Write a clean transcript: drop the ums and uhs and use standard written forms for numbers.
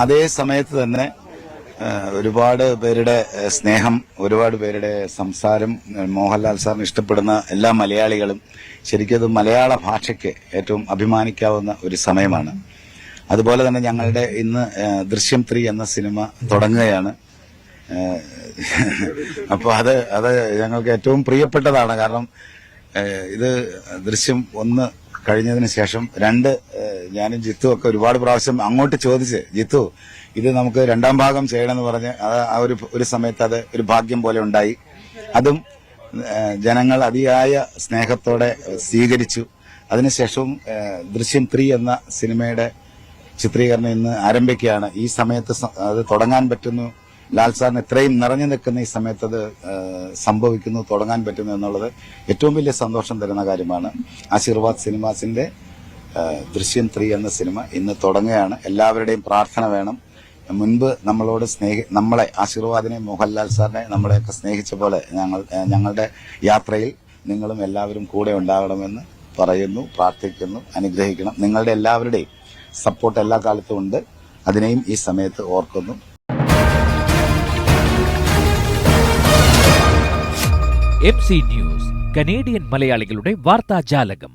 അതേ സമയത്ത് തന്നെ ഒരുപാട് പേരുടെ സ്നേഹം, ഒരുപാട് പേരുടെ സംസാരം, മോഹൻലാൽ സാറിന് ഇഷ്ടപ്പെടുന്ന എല്ലാ മലയാളികളും ശരിക്കും അത് മലയാള ഭാഷയ്ക്ക് ഏറ്റവും അഭിമാനിക്കാവുന്ന ഒരു സമയമാണ്. അതുപോലെ തന്നെ ഞങ്ങളുടെ ഇന്ന് ദൃശ്യം 3 എന്ന സിനിമ തുടങ്ങുകയാണ്. അപ്പോൾ അത് ഞങ്ങൾക്ക് ഏറ്റവും പ്രിയപ്പെട്ടതാണ്. കാരണം ഇത് ദൃശ്യം 1 കഴിഞ്ഞതിന് ശേഷം 2 ഞാനും ജിത്തു ഒക്കെ ഒരുപാട് പ്രാവശ്യം അങ്ങോട്ട് ചോദിച്ച്, ജിത്തു ഇത് നമുക്ക് 2ാം ഭാഗം ചെയ്യണമെന്ന് പറഞ്ഞ് ആ ഒരു സമയത്ത് അത് ഒരു ഭാഗ്യം പോലെ ഉണ്ടായി. അതും ജനങ്ങൾ അതിയായ സ്നേഹത്തോടെ സ്വീകരിച്ചു. അതിനുശേഷവും ദൃശ്യം 3 എന്ന സിനിമയുടെ ചിത്രീകരണം ഇന്ന് ആരംഭിക്കുകയാണ്. ഈ സമയത്ത് അത് തുടങ്ങാൻ പറ്റുന്നു, ലാൽ സാറിന് ഇത്രയും നിറഞ്ഞു നിൽക്കുന്ന ഈ സമയത്ത് അത് സംഭവിക്കുന്നു, തുടങ്ങാൻ പറ്റുന്നു എന്നുള്ളത് ഏറ്റവും വലിയ സന്തോഷം തരുന്ന കാര്യമാണ്. ആശീർവാദ് സിനിമാസിന്റെ ദൃശ്യം 3 എന്ന സിനിമ ഇന്ന് തുടങ്ങുകയാണ്. എല്ലാവരുടെയും പ്രാർത്ഥന വേണം. മുൻപ് നമ്മളെ ആശീർവാദിനെ, മോഹൻലാൽ സാറിനെ നമ്മളെയൊക്കെ സ്നേഹിച്ച പോലെ ഞങ്ങളുടെ യാത്രയിൽ നിങ്ങളും എല്ലാവരും കൂടെ ഉണ്ടാകണമെന്ന് പറയുന്നു, പ്രാർത്ഥിക്കുന്നു, അനുഗ്രഹിക്കണം. നിങ്ങളുടെ എല്ലാവരുടെയും സപ്പോർട്ട് എല്ലാ കാലത്തും ഉണ്ട്. അതിനെയും ഈ സമയത്ത് ഓർക്കുന്നു. MC ന്യൂസ്, കനേഡിയൻ മലയാളികളുടെ വാർത്താജാലകം.